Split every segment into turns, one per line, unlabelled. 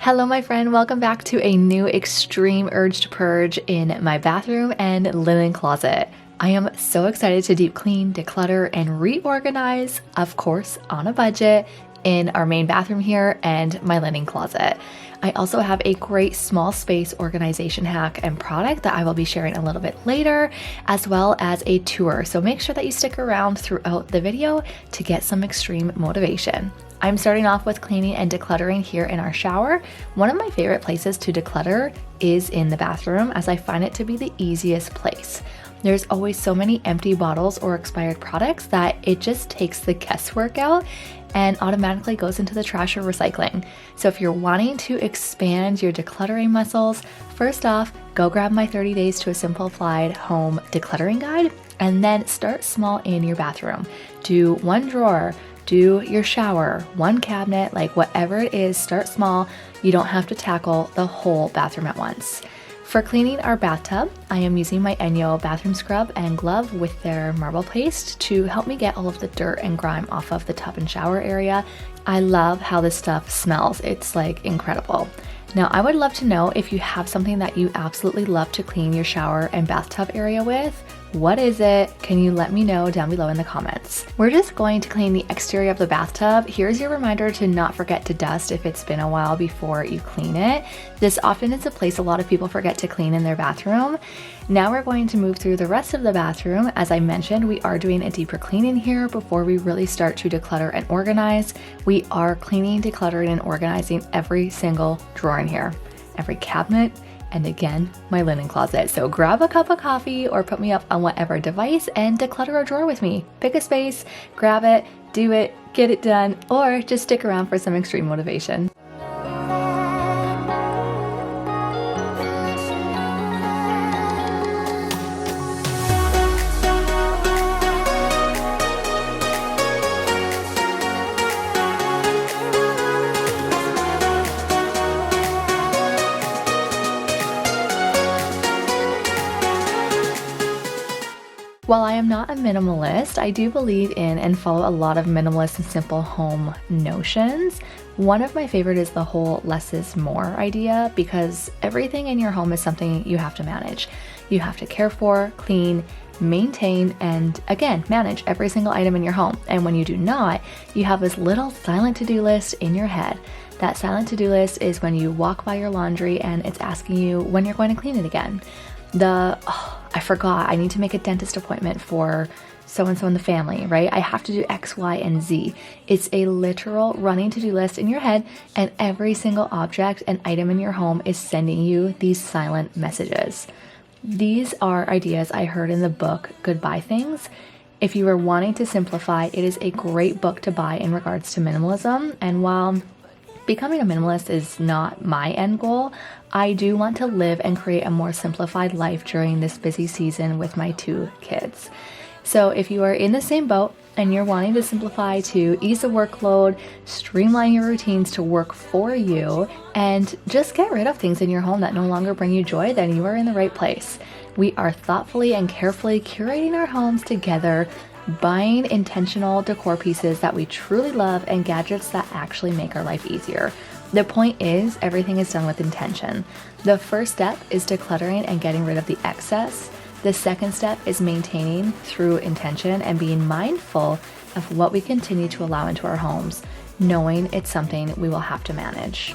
Hello, my friend. Welcome back to a new extreme urge to purge in my bathroom and linen closet. I am so excited to deep clean, declutter, and reorganize, of course, on a budget, in our main bathroom here and my linen closet. I also have a great small space organization hack and product that I will be sharing a little bit later, as well as a tour. So make sure that you stick around throughout the video to get some extreme motivation. I'm starting off with cleaning and decluttering here in our shower. One of my favorite places to declutter is in the bathroom, as I find it to be the easiest place. There's always so many empty bottles or expired products that it just takes the guesswork out and automatically goes into the trash or recycling. So if you're wanting to expand your decluttering muscles, first off, go grab my 30 Days to a Simplified Home Decluttering Guide, and then start small in your bathroom. Do one drawer, do your shower, one cabinet, like whatever it is, start small. You don't have to tackle the whole bathroom at once. For cleaning our bathtub, I am using my Enyo bathroom scrub and glove with their marble paste to help me get all of the dirt and grime off of the tub and shower area. I love how this stuff smells. It's like incredible. Now, I would love to know if you have something that you absolutely love to clean your shower and bathtub area with. What is it? Can you let me know down below in the comments? We're just going to clean the exterior of the bathtub. Here's your reminder to not forget to dust if it's been a while before you clean it. This often is a place a lot of people forget to clean in their bathroom. Now we're going to move through the rest of the bathroom. As I mentioned, we are doing a deeper cleaning here before we really start to declutter and organize. We are cleaning, decluttering, and organizing every single drawer in here, every cabinet, and again, my linen closet. So grab a cup of coffee or put me up on whatever device and declutter a drawer with me. Pick a space, grab it, do it, get it done, or just stick around for some extreme motivation. While I am not a minimalist, I do believe in and follow a lot of minimalist and simple home notions. One of my favorite is the whole less is more idea, because everything in your home is something you have to manage. You have to care for, clean, maintain, and again, manage every single item in your home. And when you do not, you have this little silent to-do list in your head. That silent to-do list is when you walk by your laundry and it's asking you when you're going to clean it again. I forgot, I need to make a dentist appointment for so-and-so in the family, right? I have to do X, Y, and Z. It's a literal running to-do list in your head, and every single object and item in your home is sending you these silent messages. These are ideas I heard in the book Goodbye Things. If you are wanting to simplify, it is a great book to buy in regards to minimalism. And while becoming a minimalist is not my end goal, I do want to live and create a more simplified life during this busy season with my 2 kids. So if you are in the same boat and you're wanting to simplify to ease the workload, streamline your routines to work for you, and just get rid of things in your home that no longer bring you joy, then you are in the right place. We are thoughtfully and carefully curating our homes together, buying intentional decor pieces that we truly love and gadgets that actually make our life easier. The point is, everything is done with intention. The first step is decluttering and getting rid of the excess. The second step is maintaining through intention and being mindful of what we continue to allow into our homes, knowing it's something we will have to manage.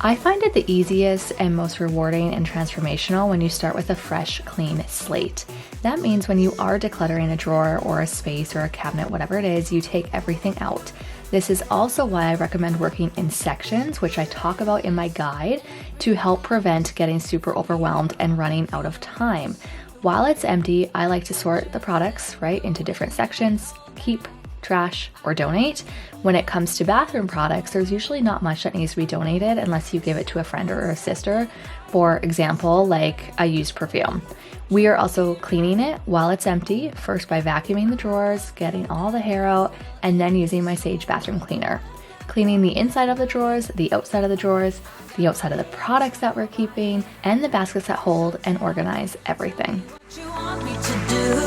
I find it the easiest and most rewarding and transformational when you start with a fresh, clean slate. That means when you are decluttering a drawer or a space or a cabinet, whatever it is, you take everything out. This is also why I recommend working in sections, which I talk about in my guide, to help prevent getting super overwhelmed and running out of time. While it's empty, I like to sort the products, right, into different sections, keep, trash, or donate. When it comes to bathroom products, there's usually not much that needs to be donated unless you give it to a friend or a sister. For example, like a used perfume. We are also cleaning it while it's empty, first by vacuuming the drawers, getting all the hair out, and then using my Sage bathroom cleaner. cleaning the inside of the drawers, the outside of the drawers, the outside of the products that we're keeping, and the baskets that hold and organize everything.
What you want me to do?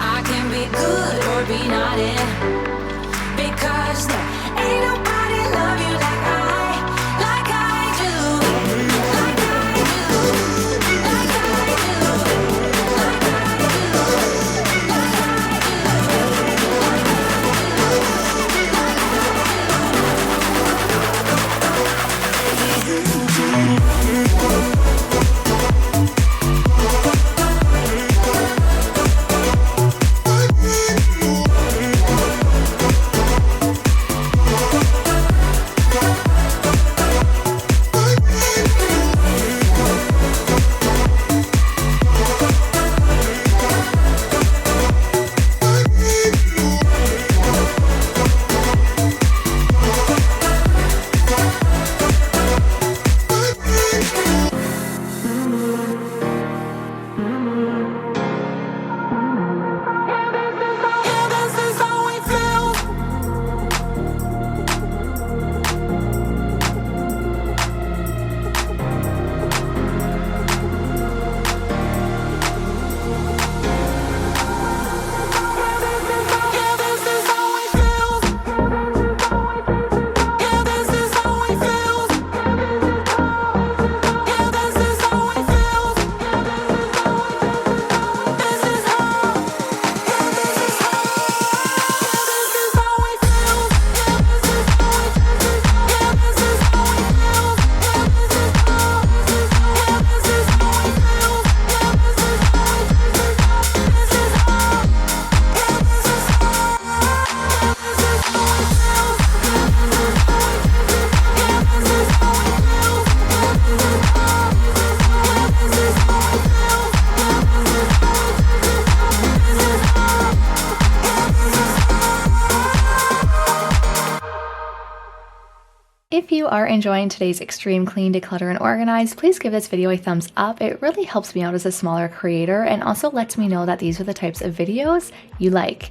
I can be good or be naughty, because there ain't nobody love you like I do, like I do, like I do, like I
If you are enjoying today's extreme clean, declutter, and organize, please give this video a thumbs up. It really helps me out as a smaller creator and also lets me know that these are the types of videos you like.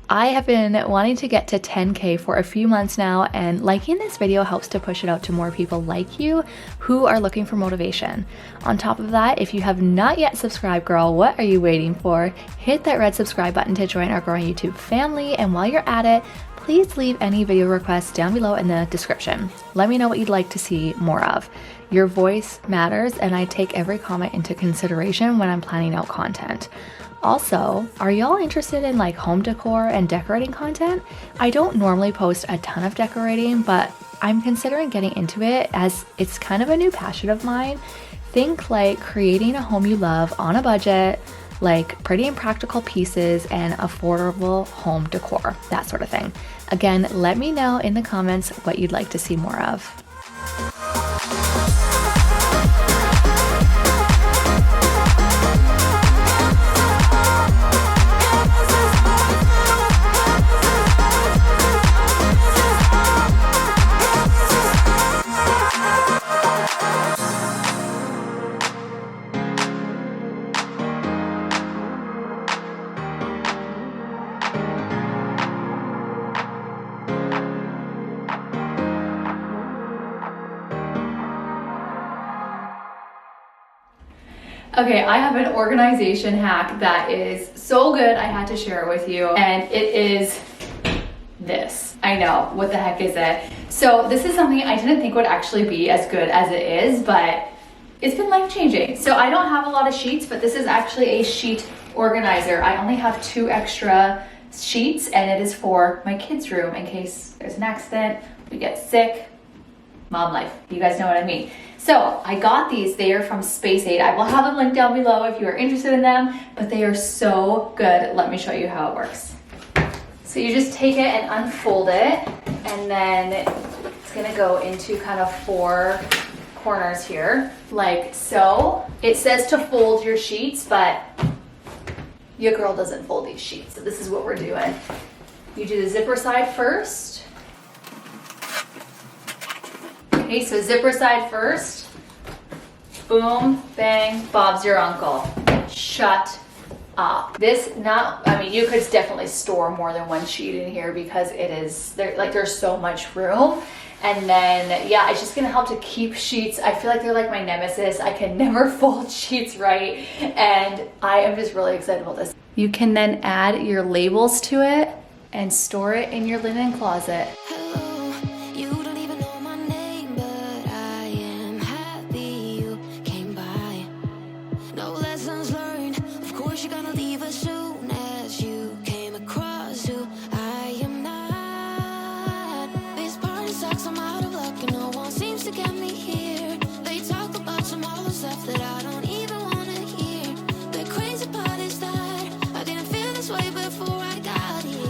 I have been wanting to get to 10K for a few months now, and liking this video helps to push it out to more people like you who are looking for motivation. On top of that, if you have not yet subscribed, girl, what are you waiting for? Hit that red subscribe button to join our growing YouTube family, and while you're at it, please leave any video requests down below in the description. Let me know what you'd like to see more of. Your voice matters, and I take every comment into consideration when I'm planning out content. Also, are y'all interested in like home decor and decorating content? I don't normally post a ton of decorating, but I'm considering getting into it as it's kind of a new passion of mine. Think like creating a home you love on a budget, like pretty and practical pieces and affordable home decor, that sort of thing. Again, let me know in the comments what you'd like to see more of. Okay, I have an organization hack that is so good I had to share it with you, and it is this. I know, what the heck is it? So this is something I didn't think would actually be as good as it is, but it's been life-changing. So I don't have a lot of sheets, but this is actually a sheet organizer. I only have 2 extra sheets, and it is for my kids' room in case there's an accident, we get sick, mom life, you guys know what I mean. So I got these, they are from Space Aid. I will have them linked down below if you are interested in them, but they are so good. Let me show you how it works. So you just take it and unfold it, and then it's gonna go into kind of 4 corners here, like so. It says to fold your sheets, but your girl doesn't fold these sheets, so this is what we're doing. You do the zipper side first. Okay, so zipper side first. Boom, bang, Bob's your uncle. Shut up. This not, I mean, you could definitely store more than one sheet in here because it is, there's so much room. And then, yeah, it's just gonna help to keep sheets. I feel like they're like my nemesis. I can never fold sheets right. And I am just really excited about this. You can then add your labels to it and store it in your linen closet.
Hello, you don't even know my name, but I am happy you came by. No lessons learned, of course you're gonna leave as soon as you came across who I am not. This party sucks, I'm out of luck, and no one seems to get me here. They talk about some other stuff that I don't even wanna hear. The crazy part is that I didn't feel this way before I got here.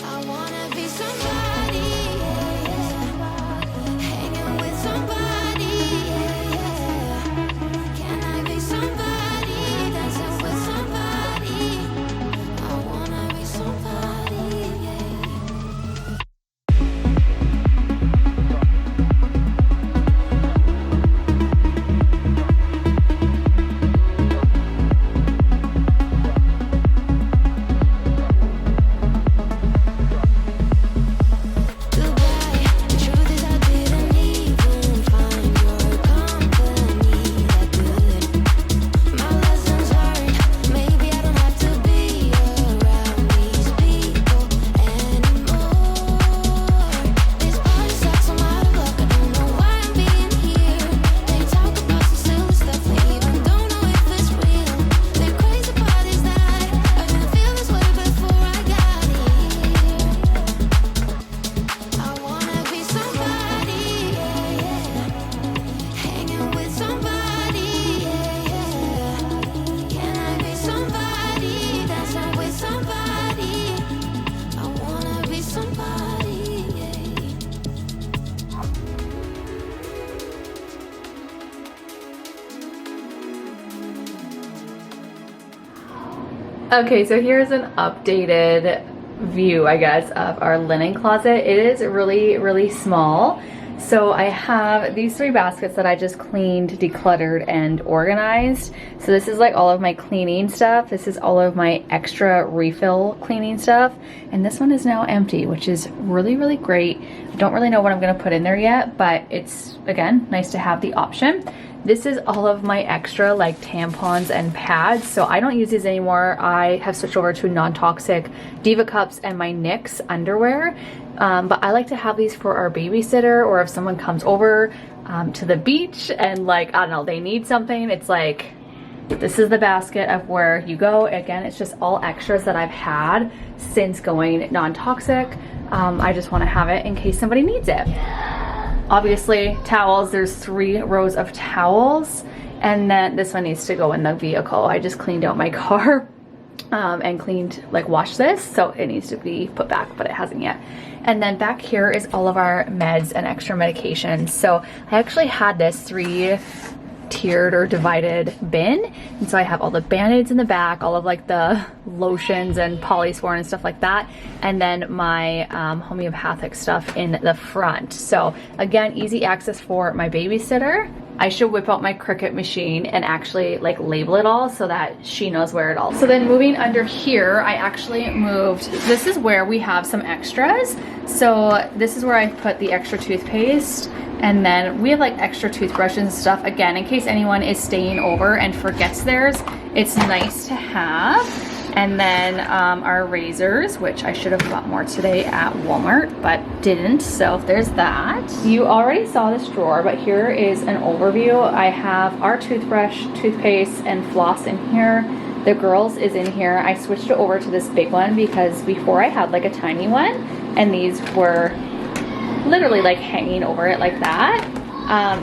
I wanna be somebody, yeah. Hanging with somebody, yeah. Can I be somebody, dancing with somebody? I wanna be somebody, yeah. Goodbye. The truth is I didn't even find your company that good. My lessons learned. Maybe I don't have to be around these people anymore. This party sucks, I'm out of luck. I don't know why I'm being here. They talk about some silly stuff, they even don't know if it's real. The crazy part is that I didn't feel this way before I got here. I wanna be somebody, yeah. Hanging with somebody, yeah. Can I be somebody, dancing with somebody? I wanna be somebody, yeah.
Okay, so here's an updated view, I guess, of our linen closet. It is really, really small. So I have these 3 baskets that I just cleaned, decluttered, and organized. So this is like all of my cleaning stuff. This is all of my extra refill cleaning stuff. And this one is now empty, which is really, really great. I don't really know what I'm gonna put in there yet, but it's, again, nice to have the option. This is all of my extra like tampons and pads. So I don't use these anymore. I have switched over to non-toxic Diva cups and my NYX underwear. But I like to have these for our babysitter, or if someone comes over to the beach and like, I don't know, they need something. It's like, this is the basket of where you go. Again, it's just all extras that I've had since going non-toxic. I just want to have it in case somebody needs it. Obviously, towels, there's 3 rows of towels, and then this one needs to go in the vehicle. I just cleaned out my car and cleaned, like washed this, so it needs to be put back, but it hasn't yet. And then back here is all of our meds and extra medications. So I actually had this 3-tiered or divided bin, and so I have all the band-aids in the back, all of like the lotions and Polysporin and stuff like that, and then my homeopathic stuff in the front. So again, easy access for my babysitter. I should whip out my Cricut machine and actually like label it all so that she knows where it all. So then moving under here, I actually moved, this is where we have some extras. So this is where I put the extra toothpaste, and then we have like extra toothbrushes and stuff. Again, in case anyone is staying over and forgets theirs, it's nice to have. And then our razors, which I should have bought more today at Walmart, but didn't, so there's that. You already saw this drawer, but here is an overview. I have our toothbrush, toothpaste, and floss in here. The girls is in here. I switched it over to this big one because before I had like a tiny one, and these were literally like hanging over it like that.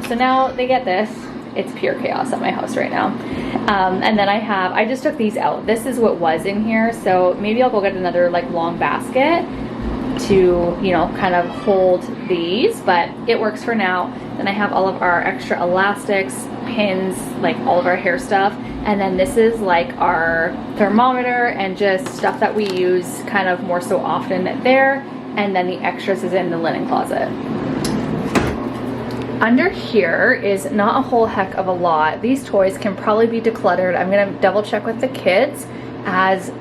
So now they get this. It's pure chaos at my house right now. And then I just took these out. This is what was in here, so maybe I'll go get another like long basket to, you know, kind of hold these, but it works for now. Then I have all of our extra elastics, pins, like all of our hair stuff. And then this is like our thermometer and just stuff that we use kind of more so often there. And then the extras is in the linen closet. Under here is not a whole heck of a lot. These toys can probably be decluttered. I'm gonna double check with the kids, as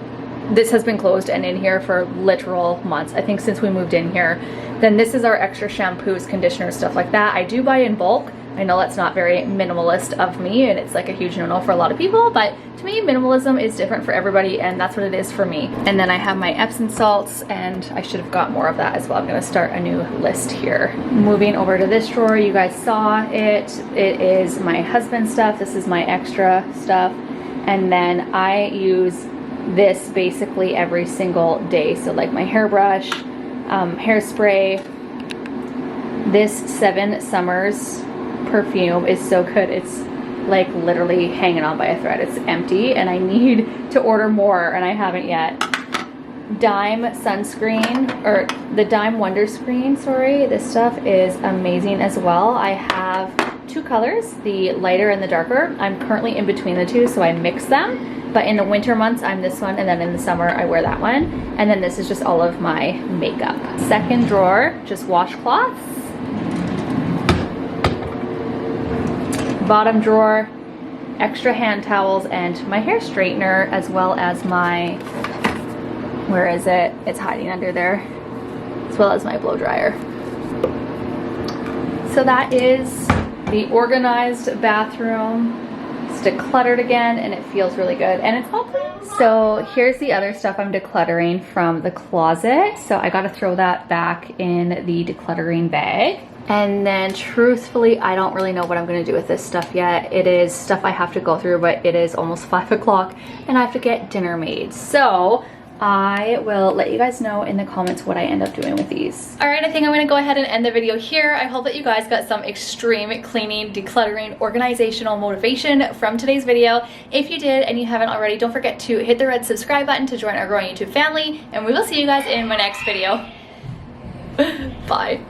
this has been closed and in here for literal months, I think since we moved in here. Then this is our extra shampoos, conditioners, stuff like that. I do buy in bulk. I know that's not very minimalist of me, and it's like a huge no-no for a lot of people, but to me, minimalism is different for everybody, and that's what it is for me. And then I have my Epsom salts, and I should have got more of that as well. I'm gonna start a new list here. Moving over to this drawer, you guys saw it. It is my husband's stuff. This is my extra stuff. And then I use this basically every single day. So like my hairbrush, hairspray, this 7 Summers perfume is so good. It's like literally hanging on by a thread. It's empty and I need to order more and I haven't yet. Dime sunscreen, or the Dime Wonder Screen, sorry. This stuff is amazing as well. I have 2 colors, the lighter and the darker. I'm currently in between the two, so I mix them. But in the winter months, I'm this one, and then in the summer, I wear that one. And then this is just all of my makeup. Second drawer, just washcloths. Bottom drawer, extra hand towels and my hair straightener, as well as my, where is it? It's hiding under there. As well as my blow dryer. So that is the organized bathroom. It's decluttered again and it feels really good and it's all clean. So here's the other stuff I'm decluttering from the closet. So I gotta throw that back in the decluttering bag. And then truthfully, I don't really know what I'm gonna do with this stuff yet. It is stuff I have to go through, but it is almost 5 o'clock and I have to get dinner made. So I will let you guys know in the comments what I end up doing with these. All right, I think I'm gonna go ahead and end the video here. I hope that you guys got some extreme cleaning, decluttering, organizational motivation from today's video. If you did and you haven't already, don't forget to hit the red subscribe button to join our growing YouTube family, and we will see you guys in my next video. Bye.